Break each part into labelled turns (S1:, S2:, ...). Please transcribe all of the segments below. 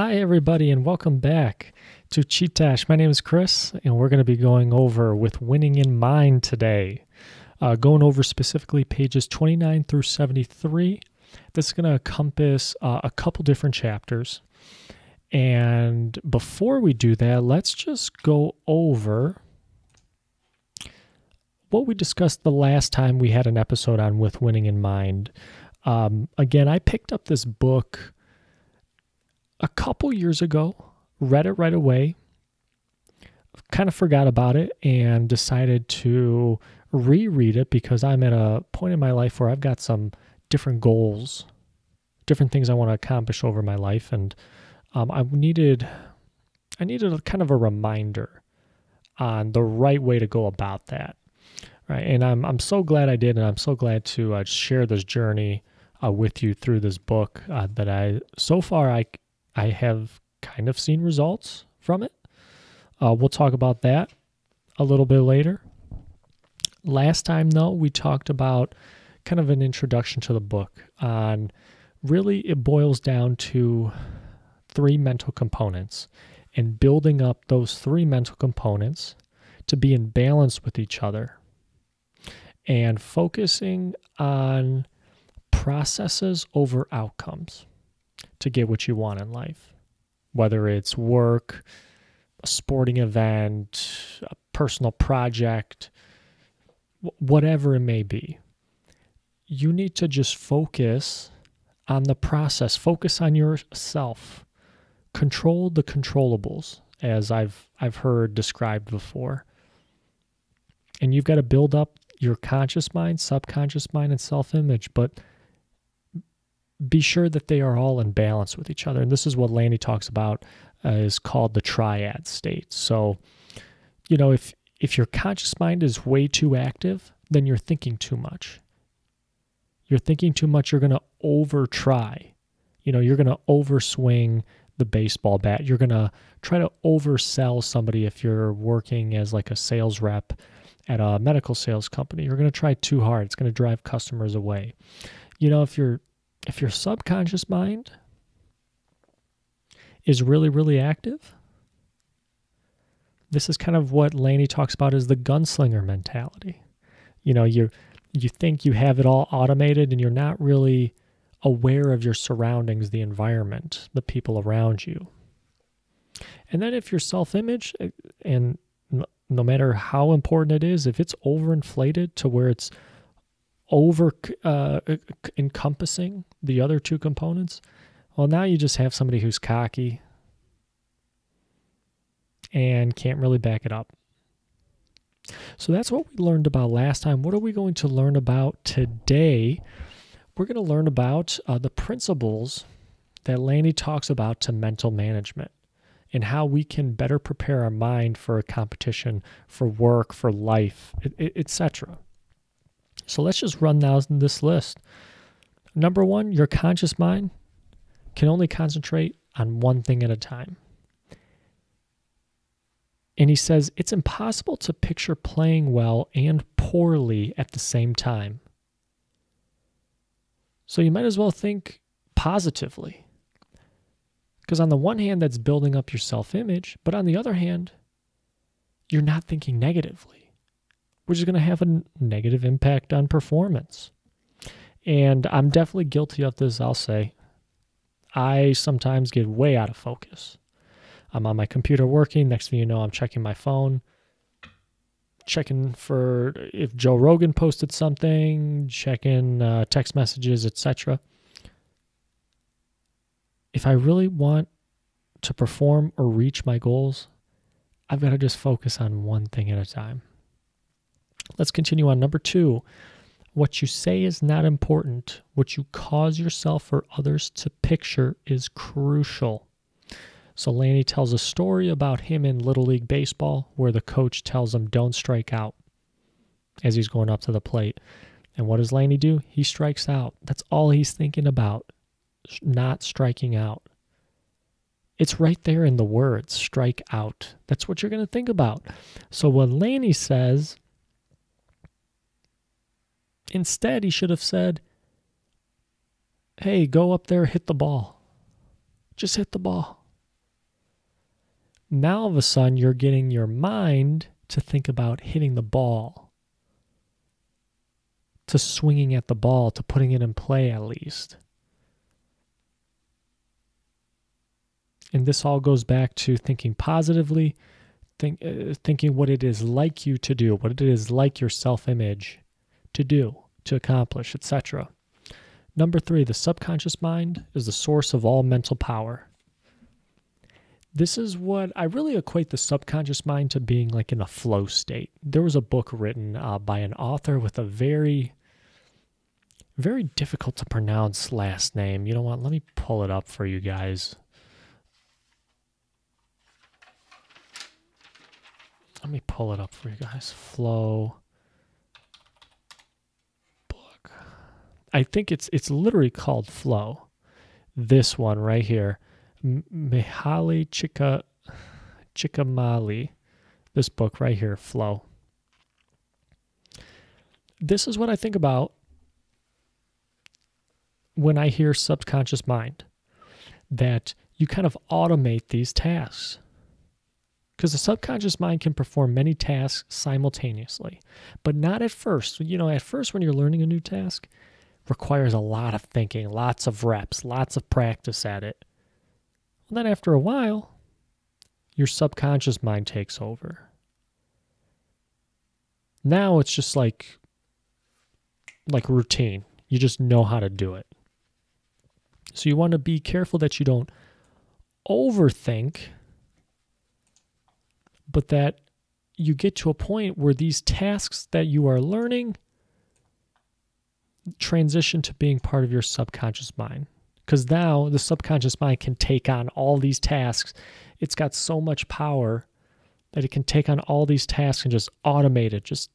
S1: Hi, everybody, and welcome back to Chee-Tash. My name is Chris, and we're going to be going over with winning in mind today. Going over specifically pages 29 through 73. This is going to encompass a couple different chapters. And before we do that, let's just go over what we discussed the last time we had an episode on with winning in mind. Again, I picked up this book a couple years ago, read it right away, kind of forgot about it, and decided to reread it because I'm at a point in my life where I've got some different goals, different things I want to accomplish over my life, and I needed a kind of a reminder on the right way to go about that, right? And I'm so glad I did, and I'm so glad to share this journey with you through this book that I have kind of seen results from it. We'll talk about that a little bit later. Last time, though, we talked about kind of an introduction to the book. On really, it boils down to three mental components and building up those three mental components to be in balance with each other and focusing on processes over outcomes to get what you want in life, whether it's work, a sporting event, a personal project, whatever it may be. You need to just focus on the process, focus on yourself, control the controllables, as I've heard described before. And you've got to build up your conscious mind, subconscious mind, and self-image, but be sure that they are all in balance with each other. And this is what Lanny talks about is called the triad state. So, if your conscious mind is way too active, then you're thinking too much. You're thinking too much, you're going to over-try. You're going to overswing the baseball bat. You're going to try to oversell somebody if you're working as like a sales rep at a medical sales company. You're going to try too hard. It's going to drive customers away. If your subconscious mind is really, really active, this is kind of what Laney talks about as the gunslinger mentality. You think you have it all automated and you're not really aware of your surroundings, the environment, the people around you. And then if your self-image, and no matter how important it is, if it's overinflated to where it's over encompassing the other two components, well, now you just have somebody who's cocky and can't really back it up. So that's what we learned about last time. What are we going to learn about today? We're going to learn about the principles that Lanny talks about to mental management and how we can better prepare our mind for a competition, for work, for life, etc. So let's just run down this list. Number one, your conscious mind can only concentrate on one thing at a time. And he says it's impossible to picture playing well and poorly at the same time. So you might as well think positively. Because on the one hand, that's building up your self-image, but on the other hand, you're not thinking negatively, which is going to have a negative impact on performance. And I'm definitely guilty of this, I'll say. I sometimes get way out of focus. I'm on my computer working. Next thing you know, I'm checking my phone, checking for if Joe Rogan posted something, checking text messages, etc. If I really want to perform or reach my goals, I've got to just focus on one thing at a time. Let's continue on. Number two, what you say is not important. What you cause yourself or others to picture is crucial. So Lanny tells a story about him in Little League Baseball where the coach tells him don't strike out as he's going up to the plate. And what does Lanny do? He strikes out. That's all he's thinking about, not striking out. It's right there in the words, strike out. That's what you're going to think about. So when Lanny says, instead, he should have said, hey, go up there, hit the ball. Just hit the ball. Now, all of a sudden, you're getting your mind to think about hitting the ball, to swinging at the ball, to putting it in play at least. And this all goes back to thinking positively, thinking what it is like you to do, what it is like your self-image to do, to accomplish, etc. Number 3, the subconscious mind is the source of all mental power. This is what I really equate the subconscious mind to being like in a flow state. There was a book written by an author with a very, very difficult to pronounce last name. You know what? Let me pull it up for you guys. Let me pull it up for you guys. Flow book. I think it's literally called Flow. This one right here. Mihaly Csikszentmihalyi. This book right here, Flow. This is what I think about when I hear subconscious mind. That you kind of automate these tasks. Because the subconscious mind can perform many tasks simultaneously, but not at first. At first when you're learning a new task, requires a lot of thinking, lots of reps, lots of practice at it. And then after a while, your subconscious mind takes over. Now it's just like routine. You just know how to do it. So you want to be careful that you don't overthink, but that you get to a point where these tasks that you are learning transition to being part of your subconscious mind. Because now the subconscious mind can take on all these tasks. It's got so much power that it can take on all these tasks and just automate it, just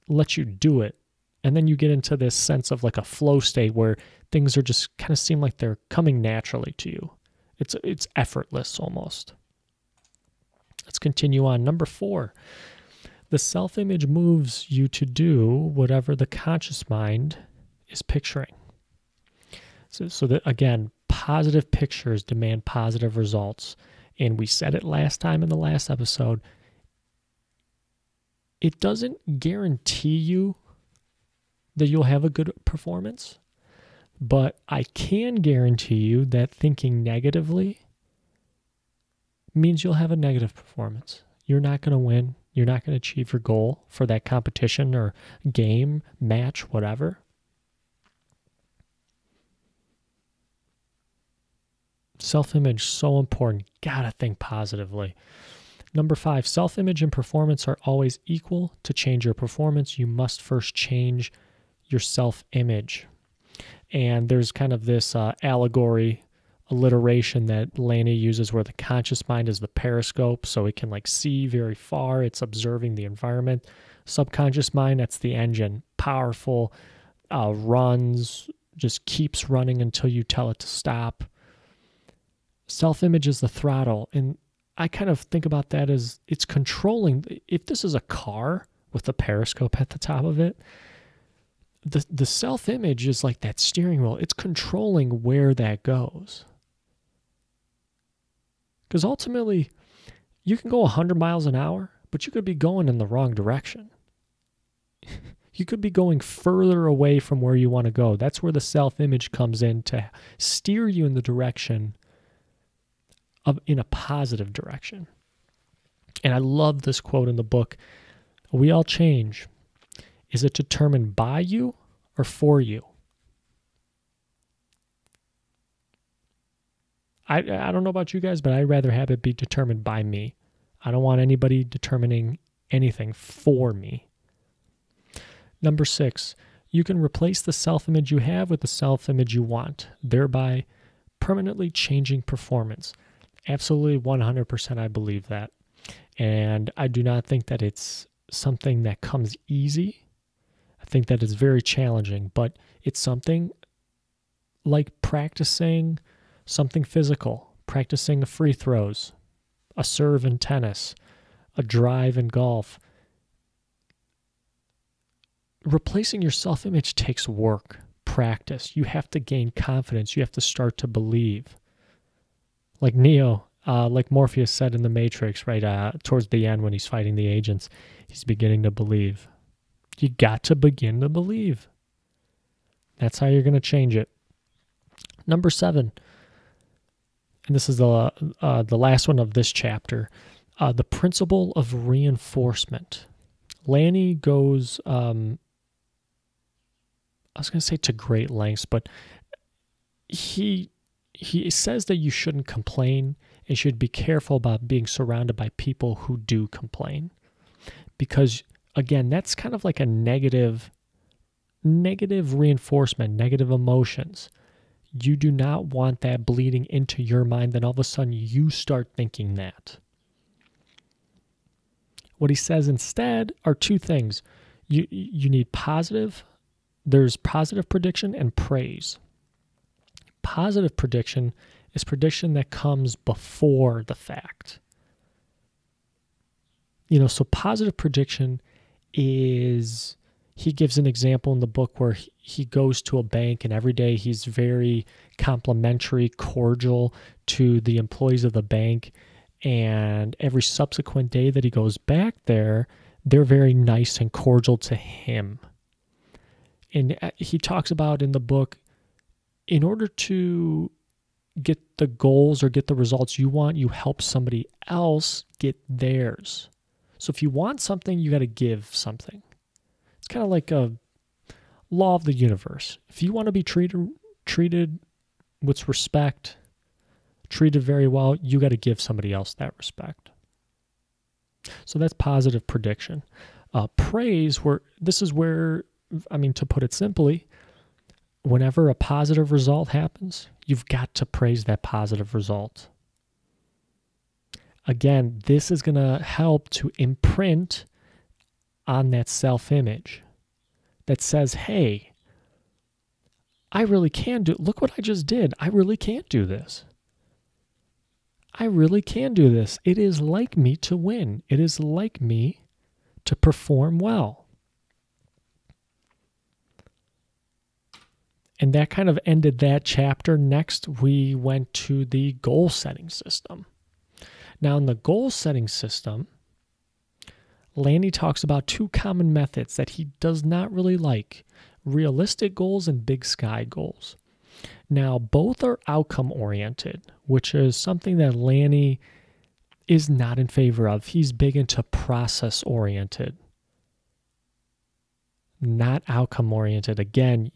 S1: let you do it. And then you get into this sense of like a flow state where things are just kind of seem like they're coming naturally to you. It's effortless almost. Let's continue on. Number 4, the self-image moves you to do whatever the conscious mind is picturing. So that, again, positive pictures demand positive results. And we said it last time in the last episode. It doesn't guarantee you that you'll have a good performance, but I can guarantee you that thinking negatively means you'll have a negative performance. You're not going to win. You're not going to achieve your goal for that competition or game, match, whatever. Self-image, so important. Gotta think positively. Number 5, self-image and performance are always equal. To change your performance, you must first change your self-image. And there's kind of this allegory, alliteration that Laney uses where the conscious mind is the periscope, so it can like see very far. It's observing the environment. Subconscious mind, that's the engine. Powerful, runs, just keeps running until you tell it to stop. Self-image is the throttle, and I kind of think about that as it's controlling. If this is a car with a periscope at the top of it, the self-image is like that steering wheel. It's controlling where that goes. Because ultimately, you can go 100 miles an hour, but you could be going in the wrong direction. You could be going further away from where you want to go. That's where the self-image comes in to steer you in the direction in a positive direction. And I love this quote in the book. We all change. Is it determined by you or for you? I don't know about you guys, but I'd rather have it be determined by me. I don't want anybody determining anything for me. Number 6, you can replace the self-image you have with the self-image you want, thereby permanently changing performance. Absolutely 100% I believe that. And I do not think that it's something that comes easy. I think that it's very challenging, but it's something like practicing something physical, practicing free throws, a serve in tennis, a drive in golf. Replacing your self-image takes work, practice. You have to gain confidence. You have to start to believe. Like Neo, Like Morpheus said in The Matrix, right, towards the end when he's fighting the agents, he's beginning to believe. You got to begin to believe. That's how you're going to change it. Number 7, and this is the last one of this chapter, the principle of reinforcement. Lanny goes, I was going to say to great lengths, but he says that you shouldn't complain and should be careful about being surrounded by people who do complain. Because, again, that's kind of like a negative reinforcement, negative emotions. You do not want that bleeding into your mind. Then all of a sudden you start thinking that. What he says instead are 2 things. You need there's positive prediction and praise. Positive prediction is prediction that comes before the fact. So positive prediction is, he gives an example in the book where he goes to a bank and every day he's very complimentary, cordial to the employees of the bank. And every subsequent day that he goes back there, they're very nice and cordial to him. And he talks about in the book, in order to get the goals or get the results you want, you help somebody else get theirs. So if you want something, you got to give something. It's kind of like a law of the universe. If you want to be treated with respect, treated very well, you got to give somebody else that respect. So that's positive prediction. Praise, to put it simply, whenever a positive result happens, you've got to praise that positive result. Again, this is going to help to imprint on that self-image that says, hey, I really can do, look what I just did. I really can't do this. I really can do this. It is like me to win. It is like me to perform well. And that kind of ended that chapter. Next, we went to the goal setting system. Now, in the goal setting system, Lanny talks about 2 common methods that he does not really like: realistic goals and big sky goals. Now, both are outcome-oriented, which is something that Lanny is not in favor of. He's big into process-oriented, not outcome-oriented. Again,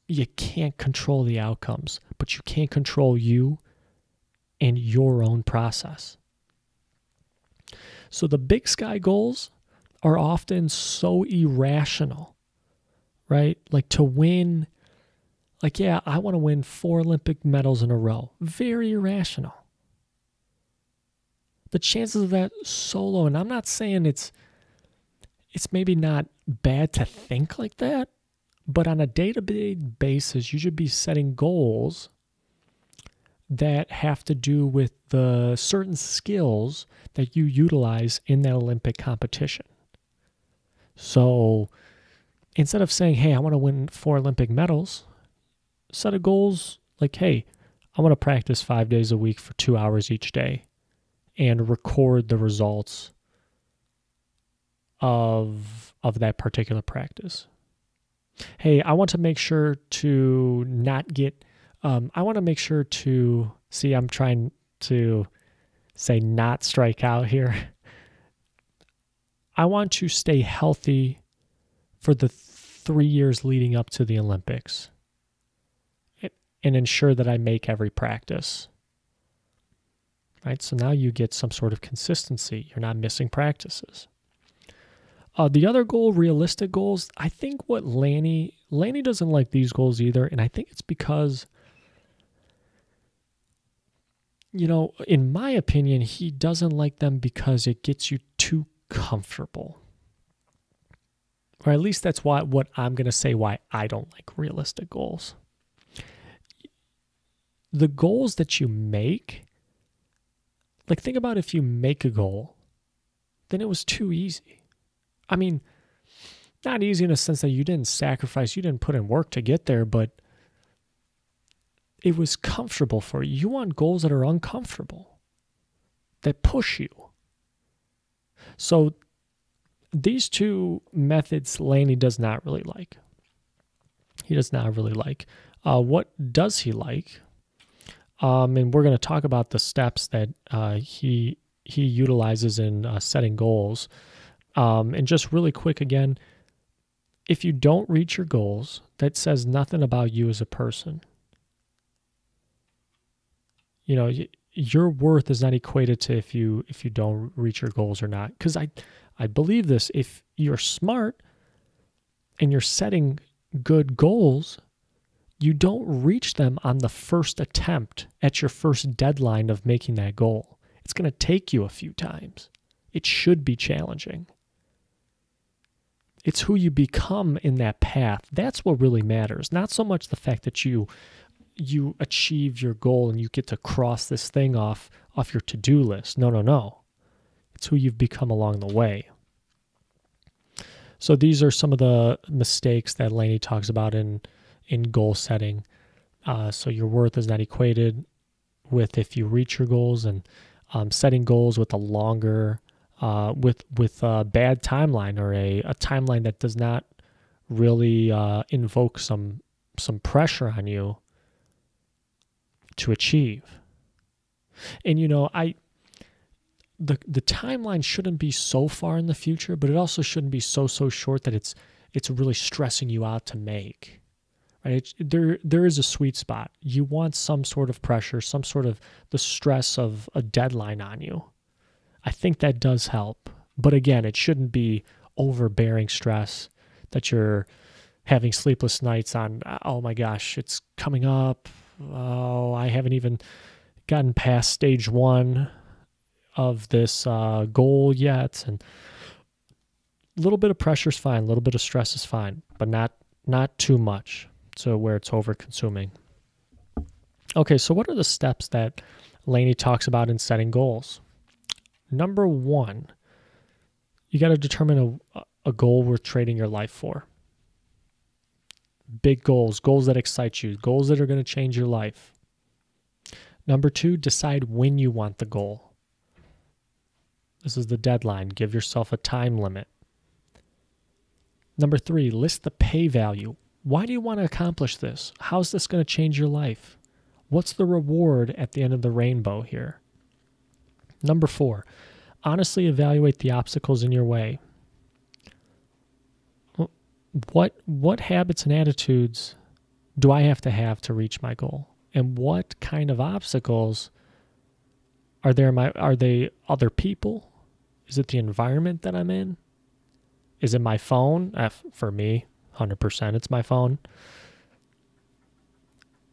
S1: you can't control the outcomes, but you can control you and your own process. So the big sky goals are often so irrational, right? Like to win, I want to win 4 Olympic medals in a row. Very irrational. The chances of that so low, and I'm not saying it's maybe not bad to think like that, but on a day-to-day basis, you should be setting goals that have to do with the certain skills that you utilize in that Olympic competition. So instead of saying, hey, I want to win 4 Olympic medals, set a goals like, hey, I want to practice 5 days a week for 2 hours each day and record the results of that particular practice. Hey, I want to make sure to not get, I want to make sure to, I'm trying to say not strike out here. I want to stay healthy for the 3 years leading up to the Olympics and ensure that I make every practice. Right? So now you get some sort of consistency. You're not missing practices. The other goal, realistic goals, I think what Lanny doesn't like these goals either, and I think it's because, in my opinion, he doesn't like them because it gets you too comfortable. Or at least that's what I'm going to say why I don't like realistic goals. The goals that you make, think about if you make a goal, then it was too easy. I mean, not easy in a sense that you didn't sacrifice, you didn't put in work to get there, but it was comfortable for you. You want goals that are uncomfortable. that push you. So these two methods Laney does not really like. He does not really like. What does he like? And we're going to talk about the steps that he utilizes in setting goals. And just really quick again, if you don't reach your goals, that says nothing about you as a person. You know, your worth is not equated to if you don't reach your goals or not. Because I believe this. If you're smart and you're setting good goals, you don't reach them on the first attempt at your first deadline of making that goal. It's going to take you a few times. It should be challenging. It's who you become in that path. That's what really matters. Not so much the fact that you achieve your goal and you get to cross this thing off your to-do list. No. It's who you've become along the way. So these are some of the mistakes that Laney talks about in goal setting. So your worth is not equated with if you reach your goals, and setting goals with a longer, with a bad timeline, or a timeline that does not really invoke some pressure on you to achieve. And the timeline shouldn't be so far in the future, but it also shouldn't be so short that it's really stressing you out to make. Right? There is a sweet spot. You want some sort of pressure, some sort of the stress of a deadline on you. I think that does help. But again, it shouldn't be overbearing stress that you're having sleepless nights on. Oh my gosh, it's coming up. Oh, I haven't even gotten past stage 1 of this goal yet. And a little bit of pressure is fine. A little bit of stress is fine, but not too much. So where it's over consuming. Okay, so what are the steps that Laney talks about in setting goals? Number 1, you got to determine a goal worth trading your life for. Big goals that excite you, goals that are going to change your life. Number 2, decide when you want the goal. This is the deadline. Give yourself a time limit. Number 3, list the pay value. Why do you want to accomplish this? How's this going to change your life? What's the reward at the end of the rainbow here? Number 4, honestly evaluate the obstacles in your way. What habits and attitudes do I have to reach my goal? And what kind of obstacles are there? Are they other people? Is it the environment that I'm in? Is it my phone? For me, 100% it's my phone.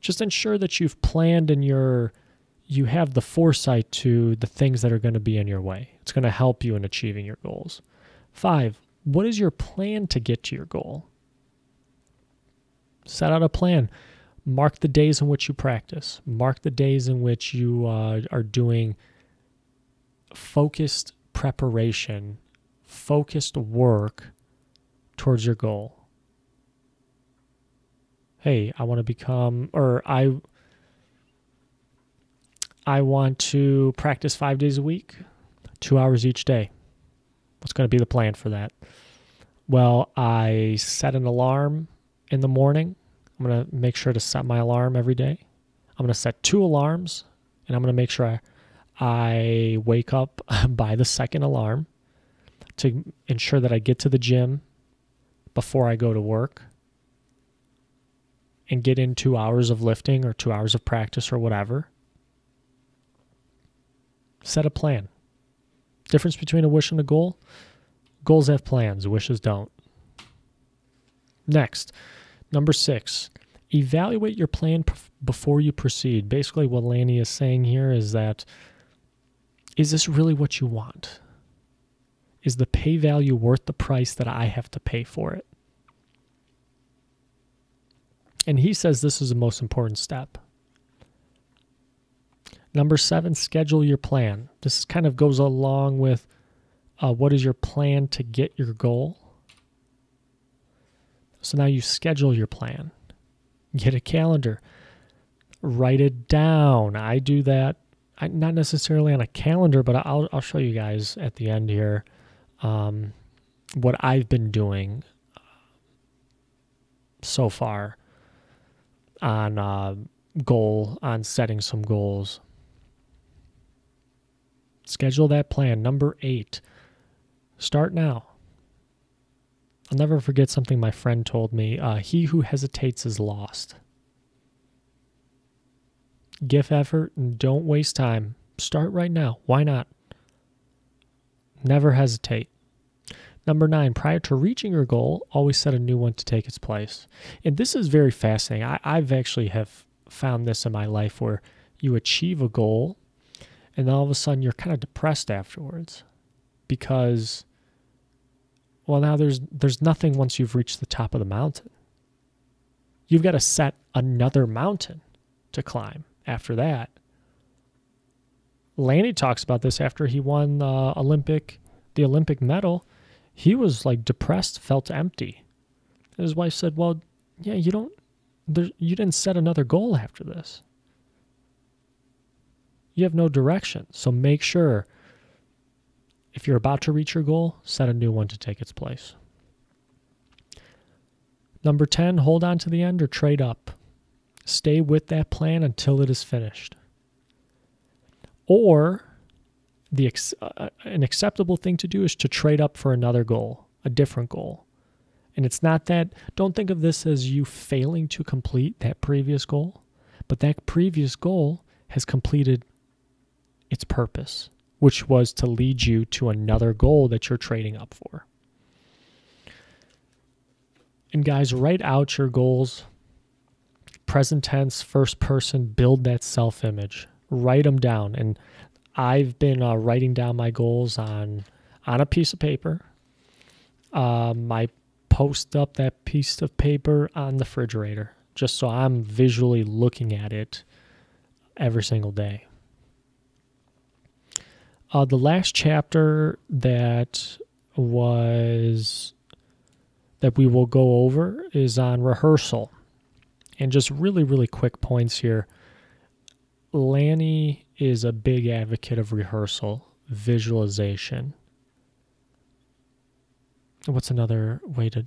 S1: Just ensure that you've planned and you have the foresight to the things that are going to be in your way. It's going to help you in achieving your goals. 5, what is your plan to get to your goal? Set out a plan. Mark the days in which you practice. Mark the days in which you are doing focused preparation, focused work towards your goal. Hey, I want to become, or I want to practice 5 days a week, 2 hours each day. What's going to be the plan for that? Well, I set an alarm in the morning. I'm going to make sure to set my alarm every day. I'm going to set 2 alarms, and I'm going to make sure I wake up by the second alarm to ensure that I get to the gym before I go to work and get in 2 hours of lifting or 2 hours of practice or whatever. Set a plan. Difference between a wish and a goal? Goals have plans, wishes don't. Next, number 6, evaluate your plan before you proceed. Basically, what Laney is saying here is that, is this really what you want? Is the pay value worth the price that I have to pay for it? And he says this is the most important step. Number 7, schedule your plan. This kind of goes along with what is your plan to get your goal. So now you schedule your plan. Get a calendar. Write it down. I do that not necessarily on a calendar, but I'll show you guys at the end here what I've been doing so far on on setting some goals. Schedule that plan. Number 8, start now. I'll never forget something my friend told me. He who hesitates is lost. Give effort and don't waste time. Start right now. Why not? Never hesitate. Number 9, prior to reaching your goal, always set a new one to take its place. And this is very fascinating. I've actually have found this in my life where you achieve a goal and then all of a sudden you're kind of depressed afterwards because, well, now there's nothing once you've reached the top of the mountain. You've got to set another mountain to climb after that. Lanny talks about this after he won the Olympic medal. He was like depressed, felt empty. And his wife said, well, yeah, you didn't set another goal after this. You have no direction. So make sure if you're about to reach your goal, set a new one to take its place. Number 10, hold on to the end or trade up. Stay with that plan until it is finished. Or an acceptable thing to do is to trade up for another goal, a different goal. And it's not that, don't think of this as you failing to complete that previous goal, but that previous goal has completed its purpose, which was to lead you to another goal that you're trading up for. And guys, write out your goals. Present tense, first person, build that self-image. Write them down. And I've been writing down my goals on a piece of paper. I post up that piece of paper on the refrigerator just so I'm visually looking at it every single day. The last chapter that we will go over is on rehearsal. And just really, really quick points here. Lanny is a big advocate of rehearsal, visualization. What's another way to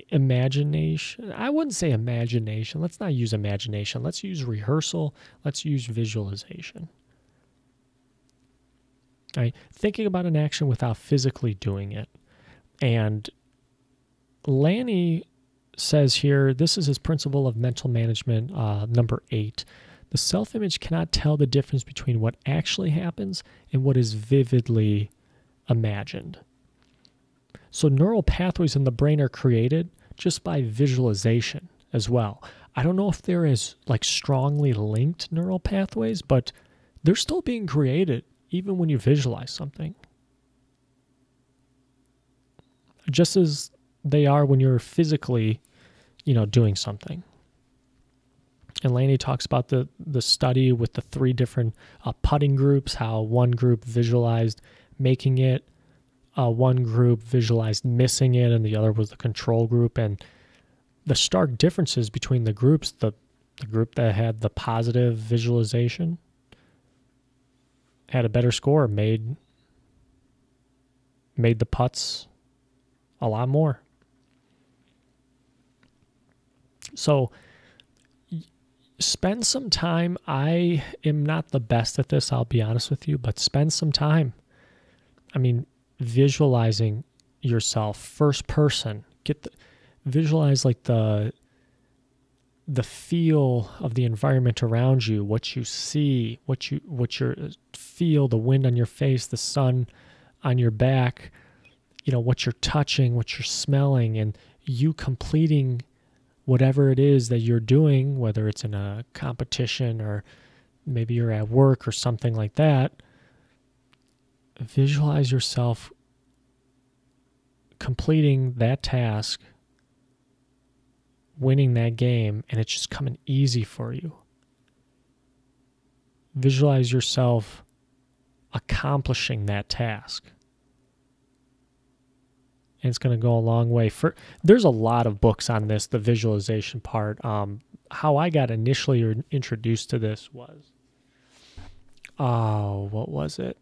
S1: imagination? I wouldn't say imagination. Let's not use imagination. Let's use rehearsal. Let's use visualization. All right, thinking about an action without physically doing it. And Lanny says here, this is his principle of mental management, number 8. The self-image cannot tell the difference between what actually happens and what is vividly imagined. So neural pathways in the brain are created just by visualization as well. I don't know if they're as like strongly linked neural pathways, but they're still being created even when you visualize something. Just as they are when you're physically, doing something. And Lanny talks about the study with the 3 different putting groups, how one group visualized making it, one group visualized missing it, and the other was the control group. And the stark differences between the groups, the group that had the positive visualization had a better score, made the putts a lot more. So spend some time. I am not the best at this, I'll be honest with you, but spend some time. Visualizing yourself, first person. Visualize like the feel of the environment around you, what you see, what you feel, the wind on your face, the sun on your back, what you're touching, what you're smelling, and you completing whatever it is that you're doing, whether it's in a competition or maybe you're at work or something like that. Visualize yourself completing that task, winning that game, and it's just coming easy for you. Visualize yourself accomplishing that task. And it's going to go a long way. There's a lot of books on this, the visualization part. How I got initially introduced to this was Oh, what was it?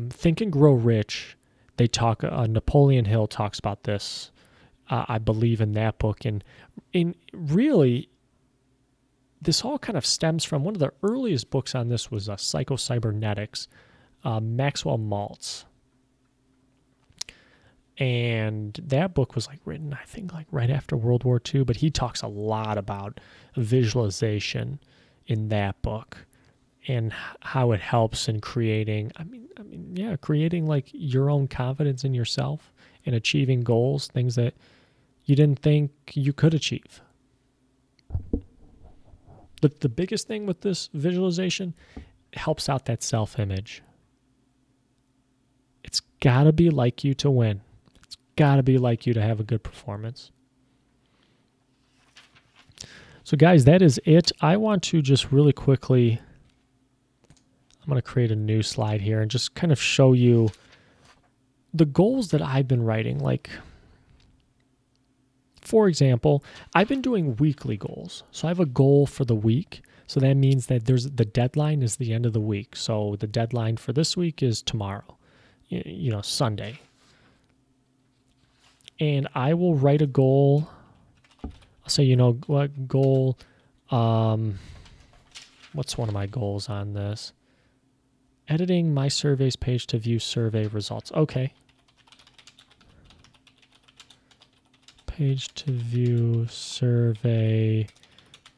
S1: Think and Grow Rich. They talk. Napoleon Hill talks about this. I believe in that book, and in really, this all kind of stems from one of the earliest books on this was Psycho-Cybernetics, Maxwell Maltz. And that book was like written, I think, like right after World War II, but he talks a lot about visualization in that book and how it helps in creating, creating like your own confidence in yourself and achieving goals, things that you didn't think you could achieve. The biggest thing with this visualization, it helps out that self-image. It's got to be like you to win. It's got to be like you to have a good performance. So guys, that is it. I want to just really quickly, I'm going to create a new slide here and just kind of show you the goals that I've been writing. Like, for example, I've been doing weekly goals. So I have a goal for the week. So that means that the deadline is the end of the week. So the deadline for this week is tomorrow, Sunday. And I will write a goal. I'll say, what goal, what's one of my goals on this? Editing my surveys page to view survey results. Okay. Page to view survey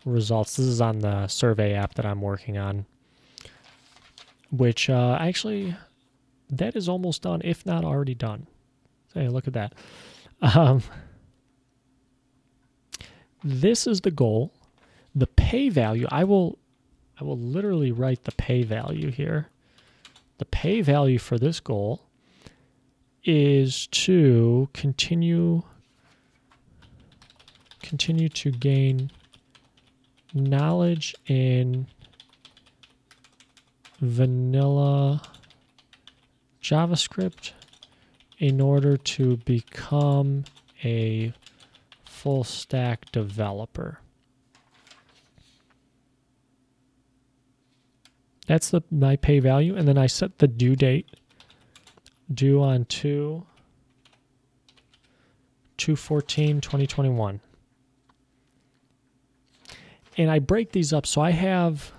S1: results. This is on the survey app that I'm working on, which actually, that is almost done, if not already done. Hey, look at that. This is the goal. The pay value, I will literally write the pay value here. The pay value for this goal is to continue to gain knowledge in vanilla JavaScript in order to become a full stack developer. That's my pay value, and then I set the due date, due on 2/14/2021. And I break these up. So I have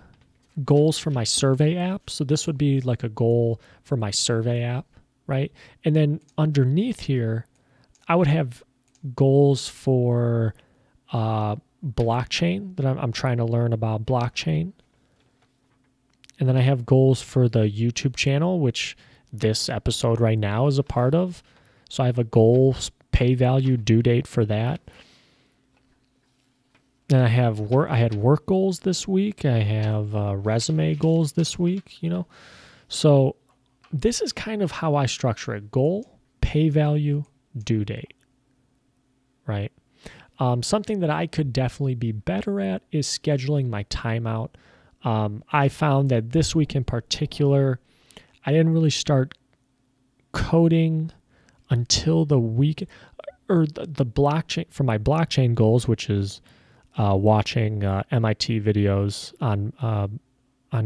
S1: goals for my survey app. So this would be like a goal for my survey app, right? And then underneath here, I would have goals for blockchain, that I'm trying to learn about blockchain. And then I have goals for the YouTube channel, which this episode right now is a part of. So I have a goal, pay value, due date for that. And I had work goals this week. I have resume goals this week, So this is kind of how I structure it. Goal, pay value, due date, right? Something that I could definitely be better at is scheduling my time out. I found that this week in particular, I didn't really start coding until the week, or the blockchain, for my blockchain goals, which is watching MIT videos on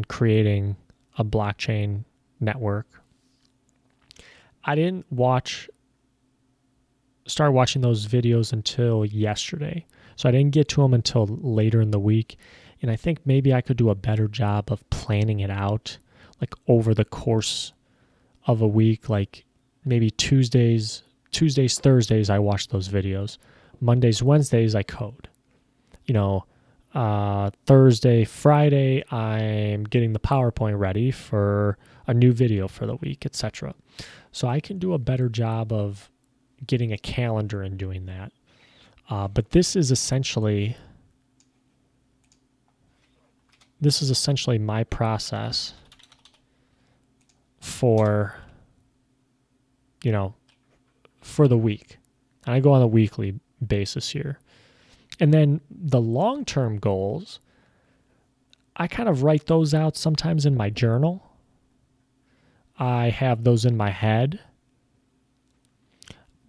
S1: creating a blockchain network. I didn't start watching those videos until yesterday. So I didn't get to them until later in the week. And I think maybe I could do a better job of planning it out, like over the course of a week. Like maybe Tuesdays, Thursdays, I watch those videos. Mondays, Wednesdays, I code. Thursday, Friday, I'm getting the PowerPoint ready for a new video for the week, etc. So I can do a better job of getting a calendar and doing that. But this is essentially my process for the week. And I go on a weekly basis here. And then the long-term goals, I kind of write those out sometimes in my journal. I have those in my head.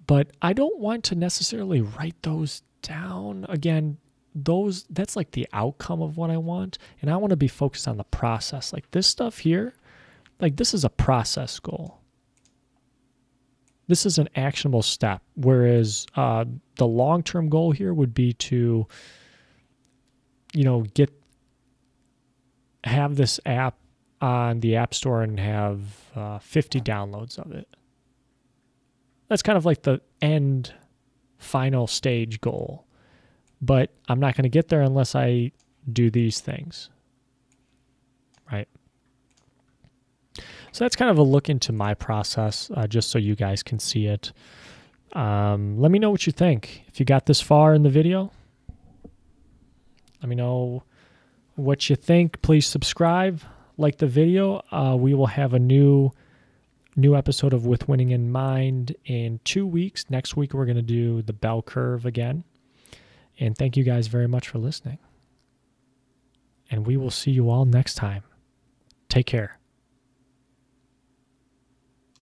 S1: But I don't want to necessarily write those down. Again, that's like the outcome of what I want. And I want to be focused on the process. Like this stuff here, like this is a process goal. This is an actionable step. Whereas the long-term goal here would be to, have this app on the App Store and have 50 downloads of it. That's kind of like the end final stage goal. But I'm not going to get there unless I do these things. Right? So that's kind of a look into my process, just so you guys can see it. Let me know what you think. If you got this far in the video, let me know what you think. Please subscribe, like the video. We will have a new episode of With Winning in Mind in 2 weeks. Next week, we're going to do the bell curve again. And thank you guys very much for listening. And we will see you all next time. Take care.